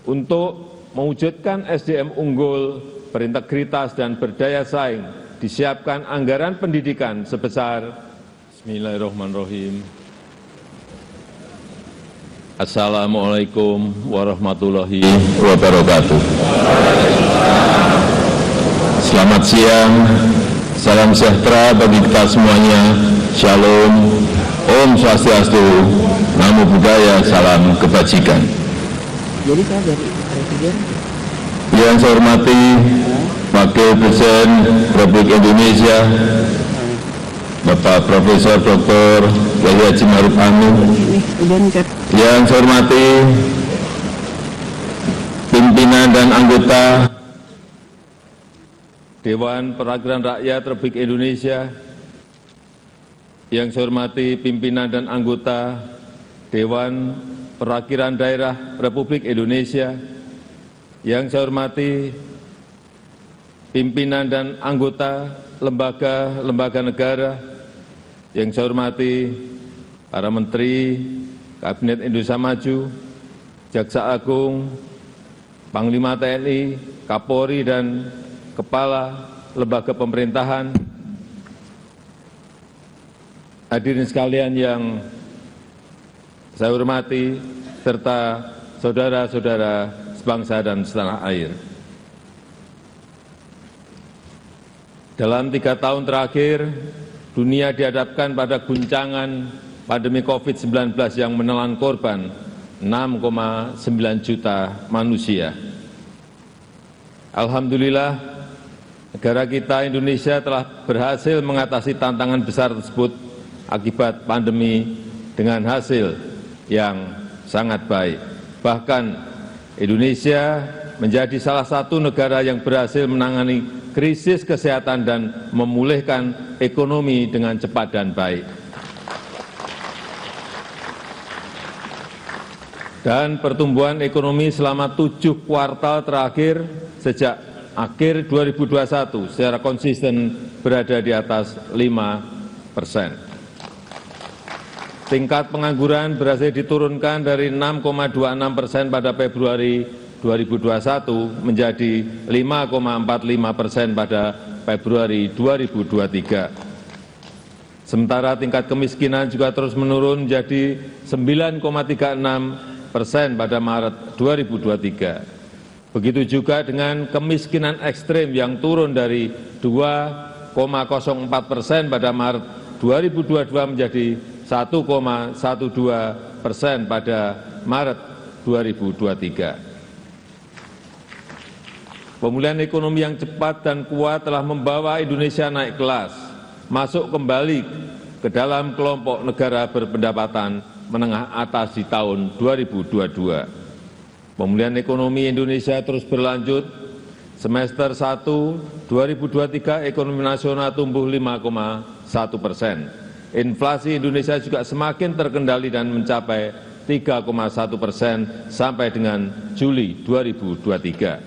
Untuk mewujudkan SDM unggul, berintegritas dan berdaya saing, disiapkan anggaran pendidikan sebesar Bismillahirrahmanirrahim. Assalamualaikum warahmatullahi wabarakatuh. Selamat siang, salam sejahtera bagi kita semuanya. Shalom, Om Swastiastu, Namo Buddhaya, salam kebajikan. Jadi saya dari Presiden. Yang saya hormati Wakil Presiden Republik Indonesia, Bapak Profesor Dr. Kiai Haji Ma'ruf Amin. Yang saya hormati pimpinan dan anggota Dewan Perwakilan Rakyat Republik Indonesia. Yang saya hormati pimpinan dan anggota Dewan Perwakilan Daerah Republik Indonesia. Yang saya hormati pimpinan dan anggota lembaga-lembaga negara. Yang saya hormati para Menteri Kabinet Indonesia Maju, Jaksa Agung, Panglima TNI, Kapolri, dan Kepala Lembaga Pemerintahan. Hadirin sekalian yang saya hormati, serta saudara-saudara sebangsa dan setanah air. Dalam 3 tahun terakhir, dunia dihadapkan pada guncangan pandemi COVID-19 yang menelan korban 6,9 juta manusia. Alhamdulillah, negara kita Indonesia telah berhasil mengatasi tantangan besar tersebut akibat pandemi dengan hasil yang sangat baik. Bahkan Indonesia menjadi salah satu negara yang berhasil menangani krisis kesehatan dan memulihkan ekonomi dengan cepat dan baik. Dan pertumbuhan ekonomi selama 7 kuartal terakhir sejak akhir 2021 secara konsisten berada di atas 5%. Tingkat pengangguran berhasil diturunkan dari 6,26% pada Februari 2021 menjadi 5,45% pada Februari 2023. Sementara tingkat kemiskinan juga terus menurun menjadi 9,36% pada Maret 2023. Begitu juga dengan kemiskinan ekstrim yang turun dari 2,04% pada Maret 2022 menjadi 1,12% pada Maret 2023. Pemulihan ekonomi yang cepat dan kuat telah membawa Indonesia naik kelas, masuk kembali ke dalam kelompok negara berpendapatan menengah atas di tahun 2022. Pemulihan ekonomi Indonesia terus berlanjut. Semester 1 2023 ekonomi nasional tumbuh 5,1%. Inflasi Indonesia juga semakin terkendali dan mencapai 3,1% sampai dengan Juli 2023.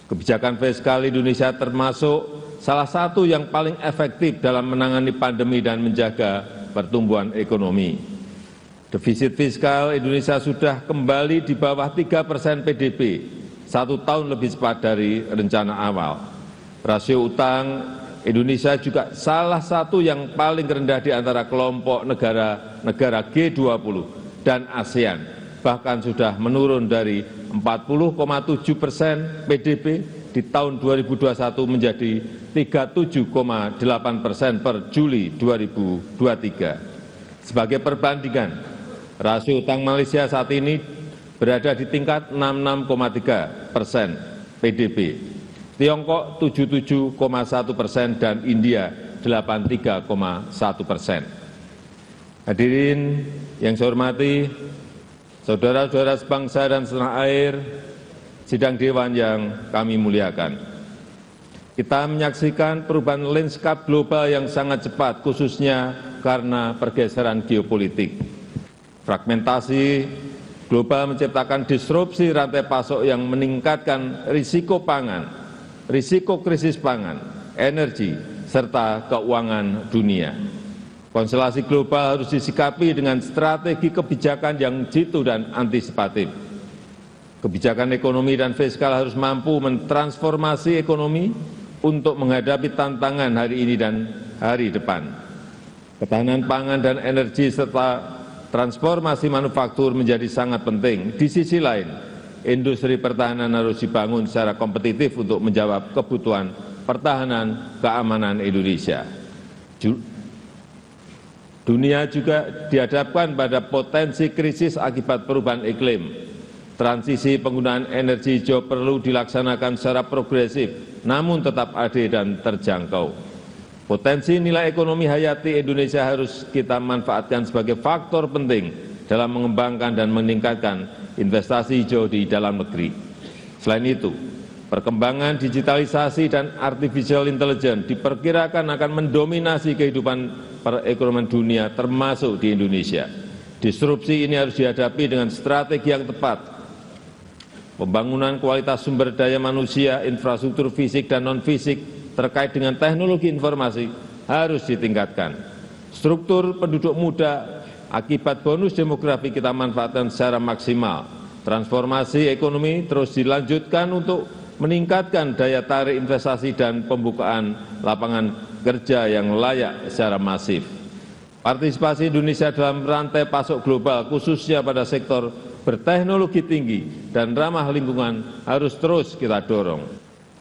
Kebijakan fiskal Indonesia termasuk salah satu yang paling efektif dalam menangani pandemi dan menjaga pertumbuhan ekonomi. Defisit fiskal Indonesia sudah kembali di bawah 3% PDB, 1 tahun lebih cepat dari rencana awal. Rasio utang Indonesia juga salah satu yang paling rendah di antara kelompok negara G20 dan ASEAN, bahkan sudah menurun dari 40,7% PDB di tahun 2021 menjadi 37,8% per Juli 2023. Sebagai perbandingan, rasio utang Malaysia saat ini berada di tingkat 66,3% PDB, Tiongkok 77,1% dan India 83,1%. Hadirin yang saya hormati, saudara-saudara sebangsa dan setanah air, sidang dewan yang kami muliakan. Kita menyaksikan perubahan lanskap global yang sangat cepat, khususnya karena pergeseran geopolitik. Fragmentasi global menciptakan disrupsi rantai pasok yang meningkatkan risiko pangan, risiko krisis pangan, energi, serta keuangan dunia. Konstelasi global harus disikapi dengan strategi kebijakan yang jitu dan antisipatif. Kebijakan ekonomi dan fiskal harus mampu mentransformasi ekonomi untuk menghadapi tantangan hari ini dan hari depan. Ketahanan pangan dan energi serta transformasi manufaktur menjadi sangat penting. Di sisi lain, industri pertahanan harus dibangun secara kompetitif untuk menjawab kebutuhan pertahanan keamanan Indonesia. Dunia juga dihadapkan pada potensi krisis akibat perubahan iklim. Transisi penggunaan energi hijau perlu dilaksanakan secara progresif, namun tetap adil dan terjangkau. Potensi nilai ekonomi hayati Indonesia harus kita manfaatkan sebagai faktor penting dalam mengembangkan dan meningkatkan investasi hijau di dalam negeri. Selain itu, perkembangan digitalisasi dan artificial intelligence diperkirakan akan mendominasi kehidupan perekonomian dunia termasuk di Indonesia. Disrupsi ini harus dihadapi dengan strategi yang tepat. Pembangunan kualitas sumber daya manusia, infrastruktur fisik dan non-fisik terkait dengan teknologi informasi harus ditingkatkan. Struktur penduduk muda akibat bonus demografi kita manfaatkan secara maksimal. Transformasi ekonomi terus dilanjutkan untuk meningkatkan daya tarik investasi dan pembukaan lapangan kerja yang layak secara masif. Partisipasi Indonesia dalam rantai pasok global, khususnya pada sektor berteknologi tinggi dan ramah lingkungan, harus terus kita dorong.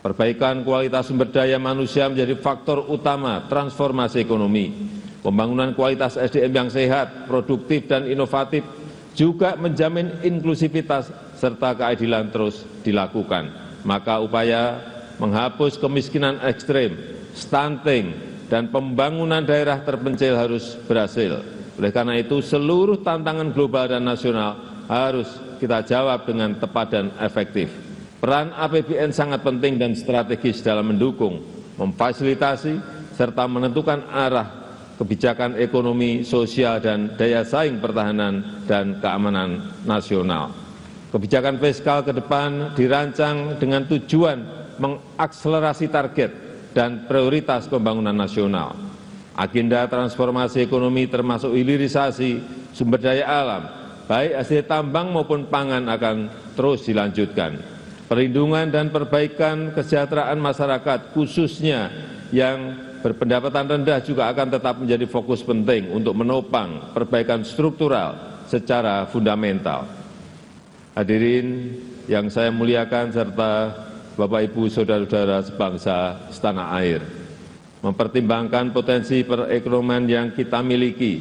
Perbaikan kualitas sumber daya manusia menjadi faktor utama transformasi ekonomi. Pembangunan kualitas SDM yang sehat, produktif, dan inovatif juga menjamin inklusivitas serta keadilan terus dilakukan. Maka upaya menghapus kemiskinan ekstrem, stunting, dan pembangunan daerah terpencil harus berhasil. Oleh karena itu, seluruh tantangan global dan nasional harus kita jawab dengan tepat dan efektif. Peran APBN sangat penting dan strategis dalam mendukung, memfasilitasi, serta menentukan arah kebijakan ekonomi, sosial, dan daya saing pertahanan dan keamanan nasional. Kebijakan fiskal ke depan dirancang dengan tujuan mengakselerasi target dan prioritas pembangunan nasional. Agenda transformasi ekonomi termasuk hilirisasi sumber daya alam, baik hasil tambang maupun pangan akan terus dilanjutkan. Perlindungan dan perbaikan kesejahteraan masyarakat, khususnya yang berpendapatan rendah, juga akan tetap menjadi fokus penting untuk menopang perbaikan struktural secara fundamental. Hadirin yang saya muliakan serta Bapak Ibu saudara-saudara sebangsa setanah air, mempertimbangkan potensi perekonomian yang kita miliki,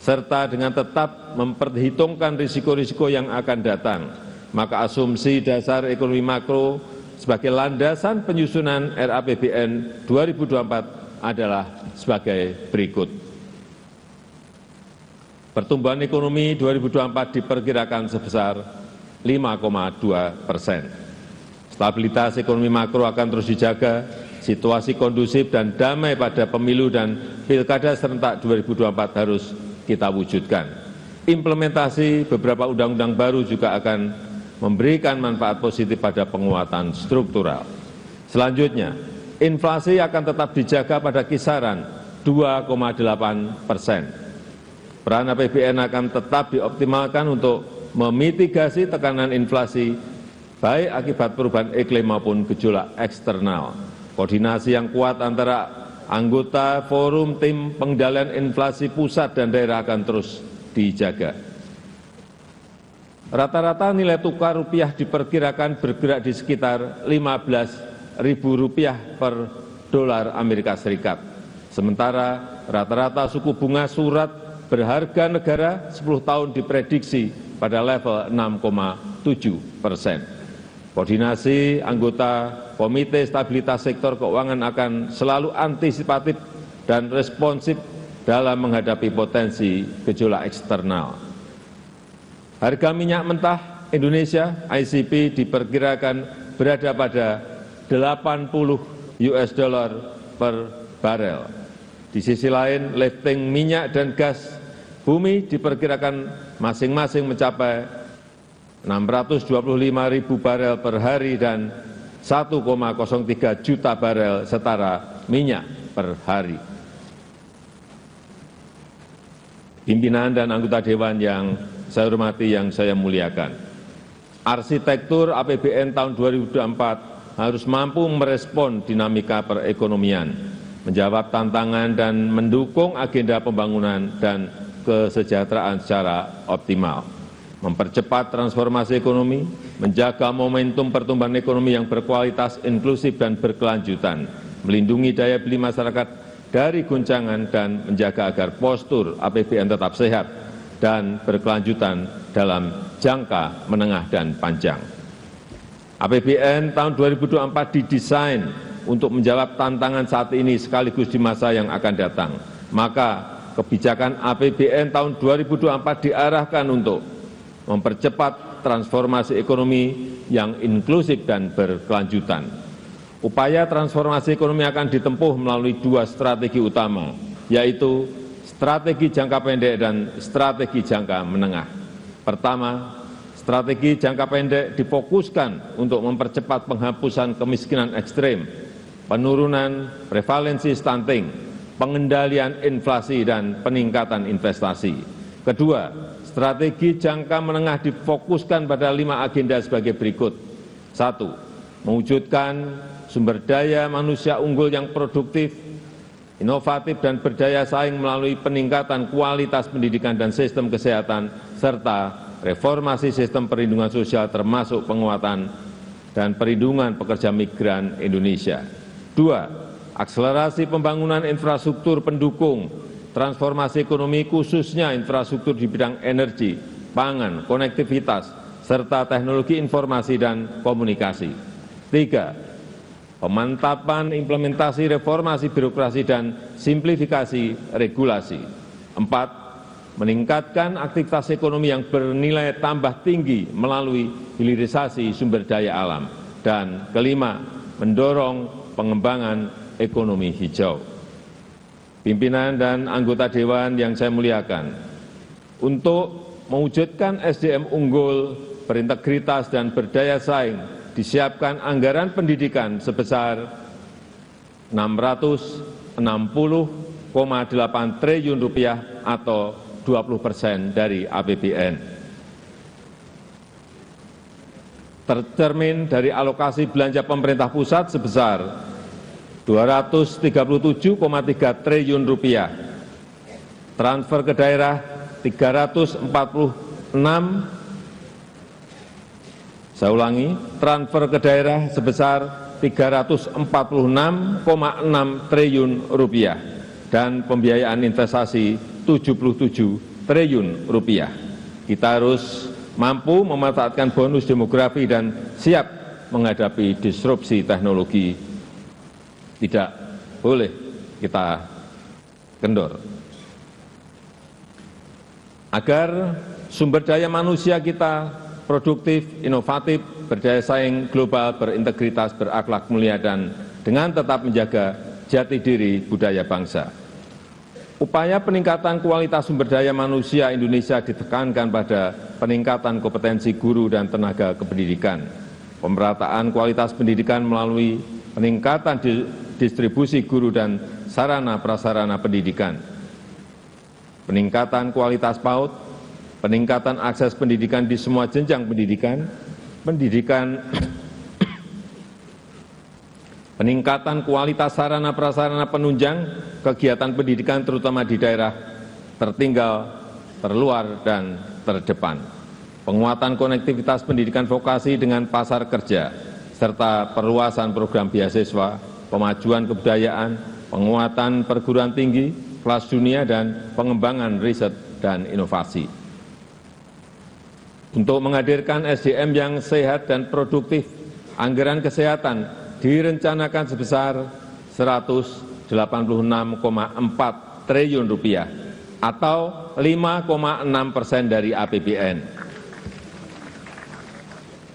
serta dengan tetap memperhitungkan risiko-risiko yang akan datang, maka asumsi dasar ekonomi makro sebagai landasan penyusunan RAPBN 2024 adalah sebagai berikut. Pertumbuhan ekonomi 2024 diperkirakan sebesar 5,2%. Stabilitas ekonomi makro akan terus dijaga, situasi kondusif dan damai pada pemilu dan pilkada serentak 2024 harus kita wujudkan. Implementasi beberapa undang-undang baru juga akan memberikan manfaat positif pada penguatan struktural. Selanjutnya, inflasi akan tetap dijaga pada kisaran 2,8%. Peran APBN akan tetap dioptimalkan untuk memitigasi tekanan inflasi, baik akibat perubahan iklim maupun gejolak eksternal. Koordinasi yang kuat antara anggota forum tim pengendalian inflasi pusat dan daerah akan terus dijaga. Rata-rata nilai tukar rupiah diperkirakan bergerak di sekitar Rp15.000 per dolar Amerika Serikat. Sementara rata-rata suku bunga surat berharga negara 10 tahun diprediksi pada level 6,7%. Koordinasi anggota Komite Stabilitas Sektor Keuangan akan selalu antisipatif dan responsif dalam menghadapi potensi gejolak eksternal. Harga minyak mentah Indonesia ICP diperkirakan berada pada $80 per barel. Di sisi lain, lifting minyak dan gas bumi diperkirakan masing-masing mencapai 625.000 barel per hari dan 1,03 juta barel setara minyak per hari. Pimpinan dan anggota Dewan yang saya hormati, yang saya muliakan, Arsitektur APBN tahun 2024 harus mampu merespon dinamika perekonomian, menjawab tantangan dan mendukung agenda pembangunan dan kesejahteraan secara optimal, mempercepat transformasi ekonomi, menjaga momentum pertumbuhan ekonomi yang berkualitas, inklusif, dan berkelanjutan, melindungi daya beli masyarakat dari guncangan, dan menjaga agar postur APBN tetap sehat dan berkelanjutan dalam jangka menengah dan panjang. APBN tahun 2024 didesain untuk menjawab tantangan saat ini sekaligus di masa yang akan datang. Maka kebijakan APBN tahun 2024 diarahkan untuk mempercepat transformasi ekonomi yang inklusif dan berkelanjutan. Upaya transformasi ekonomi akan ditempuh melalui dua strategi utama, yaitu strategi jangka pendek dan strategi jangka menengah. Pertama, strategi jangka pendek difokuskan untuk mempercepat penghapusan kemiskinan ekstrem, penurunan prevalensi stunting, pengendalian inflasi, dan peningkatan investasi. Kedua, strategi jangka menengah difokuskan pada 5 agenda sebagai berikut. 1. Mewujudkan sumber daya manusia unggul yang produktif, inovatif, dan berdaya saing melalui peningkatan kualitas pendidikan dan sistem kesehatan, serta reformasi sistem perlindungan sosial termasuk penguatan dan perlindungan pekerja migran Indonesia. 2. Akselerasi pembangunan infrastruktur pendukung transformasi ekonomi, khususnya infrastruktur di bidang energi, pangan, konektivitas, serta teknologi informasi dan komunikasi. 3. Pemantapan implementasi reformasi birokrasi dan simplifikasi regulasi. 4. Meningkatkan aktivitas ekonomi yang bernilai tambah tinggi melalui hilirisasi sumber daya alam. Dan kelima, mendorong pengembangan ekonomi hijau. Pimpinan dan anggota Dewan yang saya muliakan, untuk mewujudkan SDM unggul, berintegritas, dan berdaya saing, disiapkan anggaran pendidikan sebesar Rp660,8 triliun atau 20% dari APBN. Tercermin dari alokasi belanja pemerintah pusat sebesar Rp237,3 triliun, transfer ke daerah 346, saya ulangi, transfer ke daerah sebesar Rp346,6 triliun, dan pembiayaan investasi Rp77 triliun. Kita harus mampu memanfaatkan bonus demografi dan siap menghadapi disrupsi teknologi. Tidak boleh kita kendor. Agar sumber daya manusia kita produktif, inovatif, berdaya saing global, berintegritas, berakhlak mulia, dan dengan tetap menjaga jati diri budaya bangsa. Upaya peningkatan kualitas sumber daya manusia Indonesia ditekankan pada peningkatan kompetensi guru dan tenaga kependidikan, pemerataan kualitas pendidikan melalui peningkatan distribusi guru dan sarana prasarana pendidikan, peningkatan kualitas PAUD, peningkatan akses pendidikan di semua jenjang pendidikan, peningkatan kualitas sarana prasarana penunjang kegiatan pendidikan terutama di daerah tertinggal, terluar, dan terdepan, penguatan konektivitas pendidikan vokasi dengan pasar kerja, serta perluasan program beasiswa, pemajuan kebudayaan, penguatan perguruan tinggi, kelas dunia, dan pengembangan riset dan inovasi. Untuk menghadirkan SDM yang sehat dan produktif, anggaran kesehatan direncanakan sebesar Rp186,4 triliun atau 5,6% dari APBN.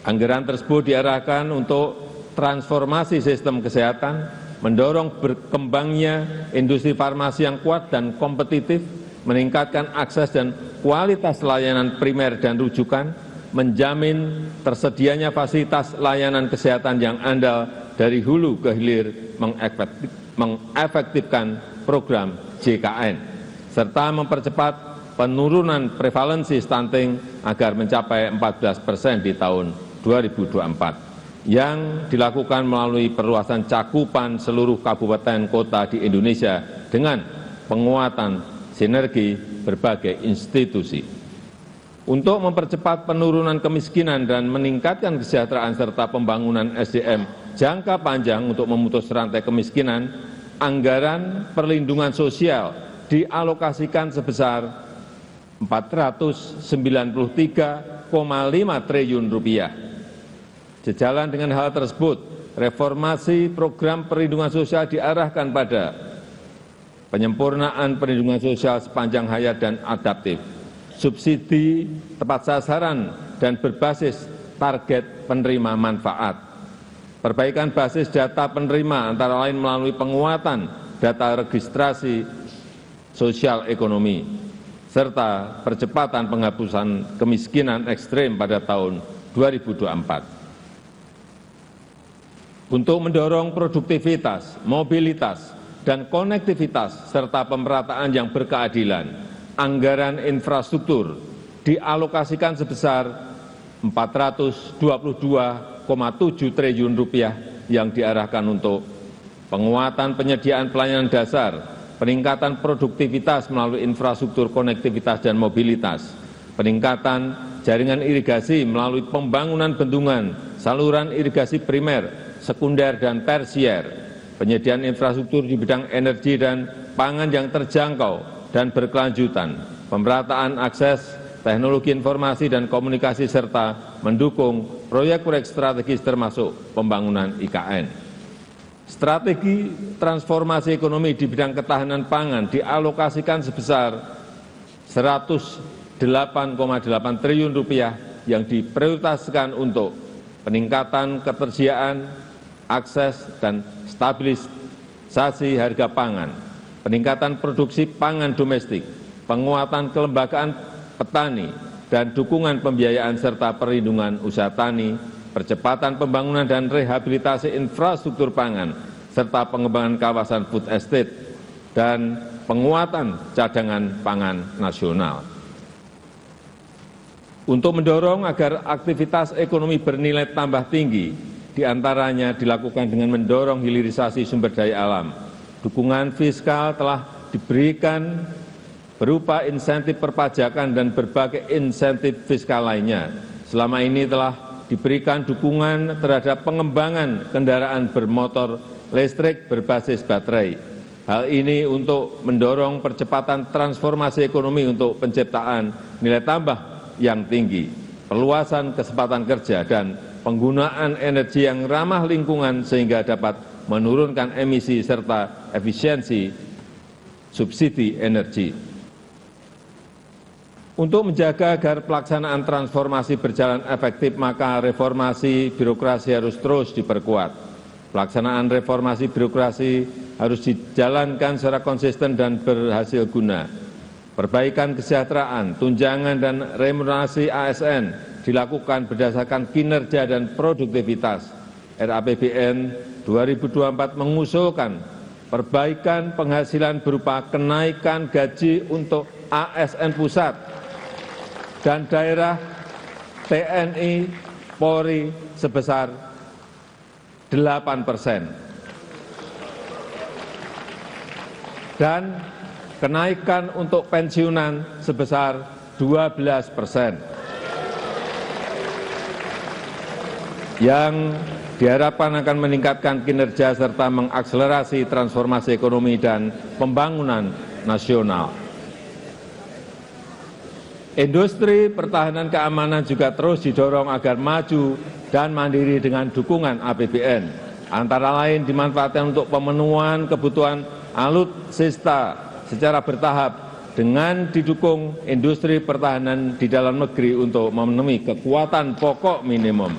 Anggaran tersebut diarahkan untuk transformasi sistem kesehatan, mendorong berkembangnya industri farmasi yang kuat dan kompetitif, meningkatkan akses dan kualitas layanan primer dan rujukan, menjamin tersedianya fasilitas layanan kesehatan yang andal dari hulu ke hilir, mengefektifkan program JKN, serta mempercepat penurunan prevalensi stunting agar mencapai 14% di tahun 2024 yang dilakukan melalui perluasan cakupan seluruh kabupaten kota di Indonesia dengan penguatan sinergi berbagai institusi. Untuk mempercepat penurunan kemiskinan dan meningkatkan kesejahteraan serta pembangunan SDM jangka panjang untuk memutus rantai kemiskinan, anggaran perlindungan sosial dialokasikan sebesar Rp493,5 triliun. Sejalan dengan hal tersebut, reformasi program perlindungan sosial diarahkan pada penyempurnaan perlindungan sosial sepanjang hayat dan adaptif, subsidi tepat sasaran dan berbasis target penerima manfaat, perbaikan basis data penerima antara lain melalui penguatan data registrasi sosial ekonomi, serta percepatan penghapusan kemiskinan ekstrem pada tahun 2024. Untuk mendorong produktivitas, mobilitas, dan konektivitas serta pemerataan yang berkeadilan, anggaran infrastruktur dialokasikan sebesar Rp422,7 triliun yang diarahkan untuk penguatan penyediaan pelayanan dasar, peningkatan produktivitas melalui infrastruktur konektivitas dan mobilitas, peningkatan jaringan irigasi melalui pembangunan bendungan, saluran irigasi primer, sekunder, dan tersier, penyediaan infrastruktur di bidang energi dan pangan yang terjangkau dan berkelanjutan, pemerataan akses teknologi informasi dan komunikasi, serta mendukung proyek-proyek strategis termasuk pembangunan IKN. Strategi transformasi ekonomi di bidang ketahanan pangan dialokasikan sebesar Rp108,8 triliun yang diprioritaskan untuk peningkatan ketersediaan, akses, dan stabilisasi harga pangan, peningkatan produksi pangan domestik, penguatan kelembagaan petani, dan dukungan pembiayaan serta perlindungan usaha tani, percepatan pembangunan dan rehabilitasi infrastruktur pangan, serta pengembangan kawasan food estate, dan penguatan cadangan pangan nasional. Untuk mendorong agar aktivitas ekonomi bernilai tambah tinggi, diantaranya dilakukan dengan mendorong hilirisasi sumber daya alam. Dukungan fiskal telah diberikan berupa insentif perpajakan dan berbagai insentif fiskal lainnya. Selama ini telah diberikan dukungan terhadap pengembangan kendaraan bermotor listrik berbasis baterai. Hal ini untuk mendorong percepatan transformasi ekonomi untuk penciptaan nilai tambah yang tinggi, perluasan kesempatan kerja, dan penggunaan energi yang ramah lingkungan sehingga dapat menurunkan emisi serta efisiensi subsidi energi. Untuk menjaga agar pelaksanaan transformasi berjalan efektif, maka reformasi birokrasi harus terus diperkuat. Pelaksanaan reformasi birokrasi harus dijalankan secara konsisten dan berhasil guna. Perbaikan kesejahteraan, tunjangan, dan remunerasi ASN dilakukan berdasarkan kinerja dan produktivitas. RAPBN 2024 mengusulkan perbaikan penghasilan berupa kenaikan gaji untuk ASN pusat dan daerah TNI Polri sebesar 8%, dan kenaikan untuk pensiunan sebesar 12%, yang diharapkan akan meningkatkan kinerja serta mengakselerasi transformasi ekonomi dan pembangunan nasional. Industri pertahanan keamanan juga terus didorong agar maju dan mandiri dengan dukungan APBN, antara lain dimanfaatkan untuk pemenuhan kebutuhan alutsista secara bertahap dengan didukung industri pertahanan di dalam negeri untuk memenuhi kebutuhan pokok minimum.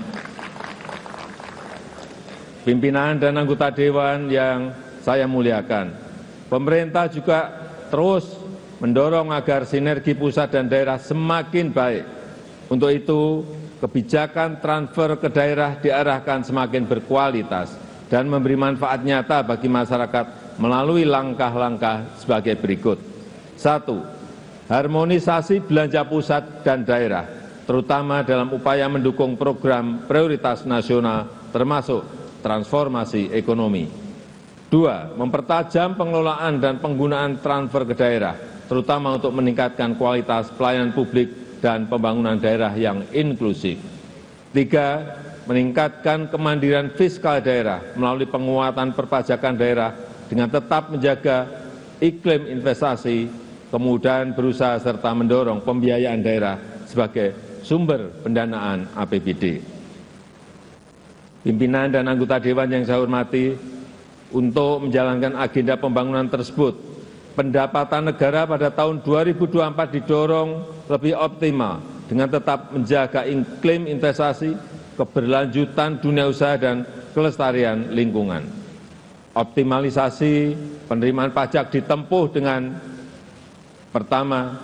Pimpinan dan anggota Dewan yang saya muliakan, pemerintah juga terus mendorong agar sinergi pusat dan daerah semakin baik. Untuk itu, kebijakan transfer ke daerah diarahkan semakin berkualitas dan memberi manfaat nyata bagi masyarakat melalui langkah-langkah sebagai berikut. 1. harmonisasi belanja pusat dan daerah, terutama dalam upaya mendukung program prioritas nasional termasuk transformasi ekonomi. 2. Mempertajam pengelolaan dan penggunaan transfer ke daerah, terutama untuk meningkatkan kualitas pelayanan publik dan pembangunan daerah yang inklusif. 3. Meningkatkan kemandirian fiskal daerah melalui penguatan perpajakan daerah dengan tetap menjaga iklim investasi, kemudian berusaha serta mendorong pembiayaan daerah sebagai sumber pendanaan APBD. Pimpinan dan anggota Dewan yang saya hormati, untuk menjalankan agenda pembangunan tersebut, pendapatan negara pada tahun 2024 didorong lebih optimal dengan tetap menjaga iklim investasi, keberlanjutan dunia usaha, dan kelestarian lingkungan. Optimalisasi penerimaan pajak ditempuh dengan pertama,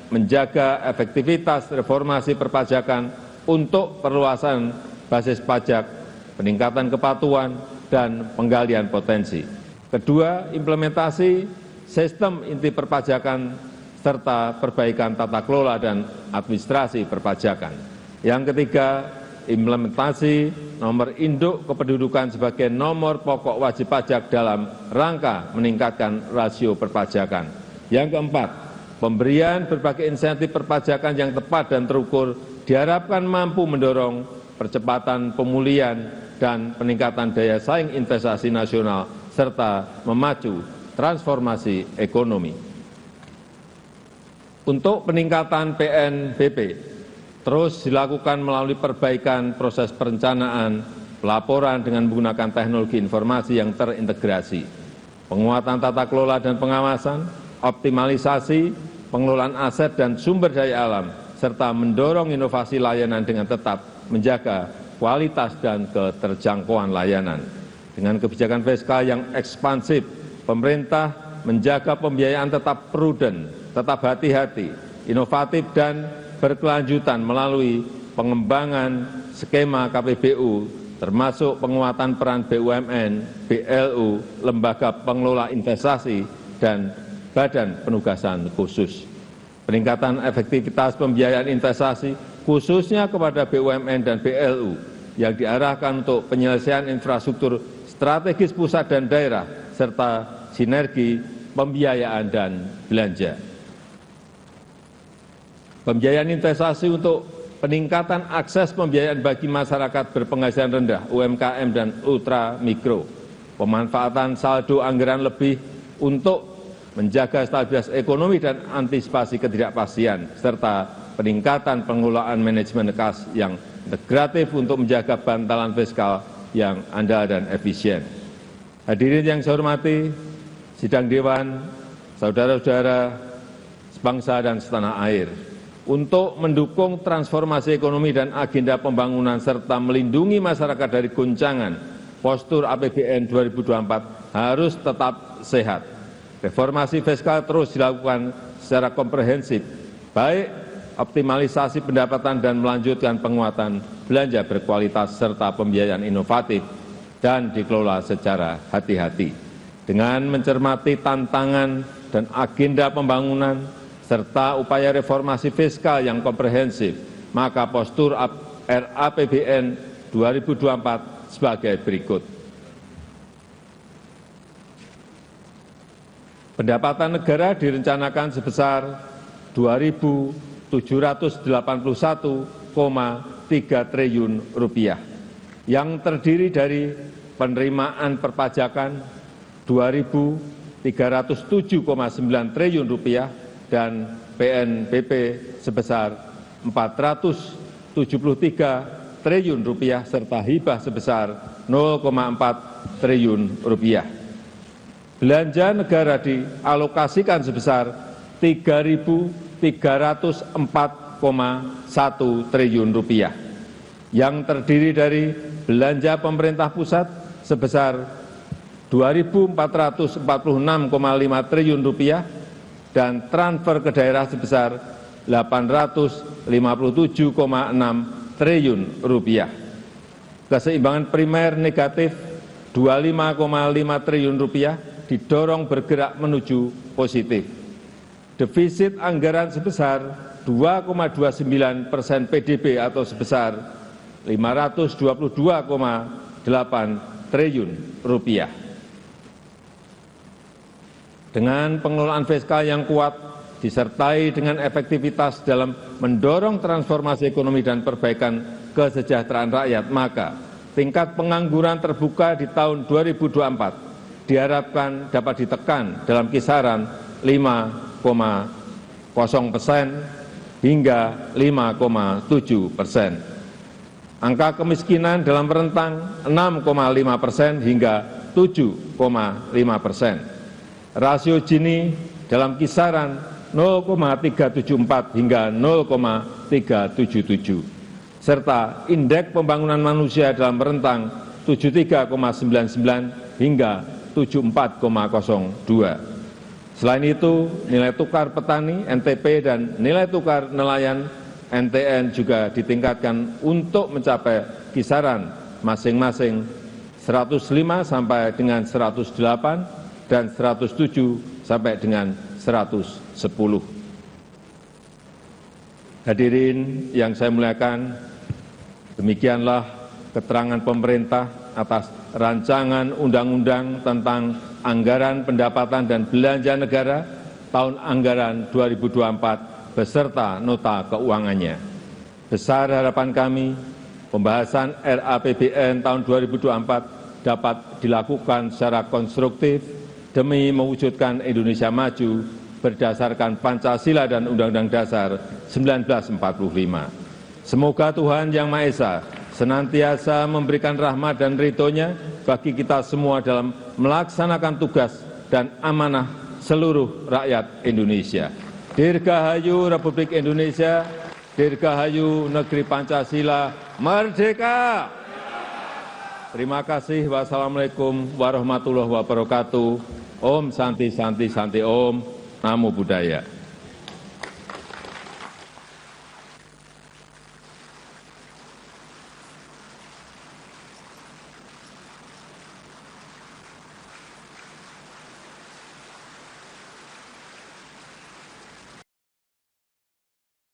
menjaga efektivitas reformasi perpajakan untuk perluasan basis pajak, peningkatan kepatuhan, dan penggalian potensi. Kedua, implementasi sistem inti perpajakan serta perbaikan tata kelola dan administrasi perpajakan. Yang ketiga, implementasi nomor induk kependudukan sebagai nomor pokok wajib pajak dalam rangka meningkatkan rasio perpajakan. Yang keempat, pemberian berbagai insentif perpajakan yang tepat dan terukur diharapkan mampu mendorong percepatan pemulihan dan peningkatan daya saing investasi nasional serta memacu transformasi ekonomi. Untuk peningkatan PNBP terus dilakukan melalui perbaikan proses perencanaan, pelaporan dengan menggunakan teknologi informasi yang terintegrasi, penguatan tata kelola dan pengawasan, optimalisasi pengelolaan aset dan sumber daya alam, serta mendorong inovasi layanan dengan tetap menjaga kualitas dan keterjangkauan layanan. Dengan kebijakan fiskal yang ekspansif, pemerintah menjaga pembiayaan tetap prudent, tetap hati-hati, inovatif, dan berkelanjutan melalui pengembangan skema KPBU, termasuk penguatan peran BUMN, BLU, lembaga pengelola investasi, dan badan penugasan khusus. Peningkatan efektivitas pembiayaan investasi, khususnya kepada BUMN dan BLU, yang diarahkan untuk penyelesaian infrastruktur strategis pusat dan daerah, serta sinergi pembiayaan dan belanja. Pembiayaan investasi untuk peningkatan akses pembiayaan bagi masyarakat berpenghasilan rendah, UMKM dan ultra mikro, pemanfaatan saldo anggaran lebih untuk menjaga stabilitas ekonomi dan antisipasi ketidakpastian, serta peningkatan pengelolaan manajemen kas yang integratif untuk menjaga bantalan fiskal yang andal dan efisien. Hadirin yang saya hormati, sidang Dewan, saudara-saudara sebangsa dan setanah air, untuk mendukung transformasi ekonomi dan agenda pembangunan serta melindungi masyarakat dari goncangan, postur APBN 2024 harus tetap sehat. Reformasi fiskal terus dilakukan secara komprehensif, baik optimalisasi pendapatan dan melanjutkan penguatan belanja berkualitas serta pembiayaan inovatif dan dikelola secara hati-hati. Dengan mencermati tantangan dan agenda pembangunan serta upaya reformasi fiskal yang komprehensif, maka postur RAPBN 2024 sebagai berikut. Pendapatan negara direncanakan sebesar Rp2.781,3 triliun, yang terdiri dari penerimaan perpajakan Rp2.307,9 triliun dan PNBP sebesar Rp473 triliun serta hibah sebesar Rp0,4 triliun. Belanja negara dialokasikan sebesar Rp3.304,1 triliun, yang terdiri dari belanja pemerintah pusat sebesar Rp2.446,5 triliun dan transfer ke daerah sebesar Rp857,6 triliun. Keseimbangan primer negatif Rp25,5 triliun didorong bergerak menuju positif. defisit anggaran sebesar 2,29% PDB atau sebesar 522,8 triliun rupiah. Dengan pengelolaan fiskal yang kuat, disertai dengan efektivitas dalam mendorong transformasi ekonomi dan perbaikan kesejahteraan rakyat, maka tingkat pengangguran terbuka di tahun 2024 diharapkan dapat ditekan dalam kisaran 5,0% hingga 5,7%. Angka kemiskinan dalam rentang 6,5% hingga 7,5%. Rasio Gini dalam kisaran 0,374 hingga 0,377. Serta indeks pembangunan manusia dalam rentang 73,99 hingga 74,02. Selain itu, nilai tukar petani (NTP) dan nilai tukar nelayan (NTN) juga ditingkatkan untuk mencapai kisaran masing-masing 105 sampai dengan 108 dan 107 sampai dengan 110. Hadirin yang saya muliakan, demikianlah keterangan pemerintah atas rancangan undang-undang tentang anggaran pendapatan dan belanja negara tahun anggaran 2024 beserta nota keuangannya. Besar harapan kami, pembahasan RAPBN tahun 2024 dapat dilakukan secara konstruktif demi mewujudkan Indonesia maju berdasarkan Pancasila dan Undang-Undang Dasar 1945. Semoga Tuhan Yang Maha Esa senantiasa memberikan rahmat dan ridho-Nya bagi kita semua dalam melaksanakan tugas dan amanah seluruh rakyat Indonesia. Dirgahayu Republik Indonesia, Dirgahayu Negeri Pancasila, Merdeka! Terima kasih. Wassalamualaikum warahmatullahi wabarakatuh. Om Santi Santi Santi Om. Namo Buddhaya.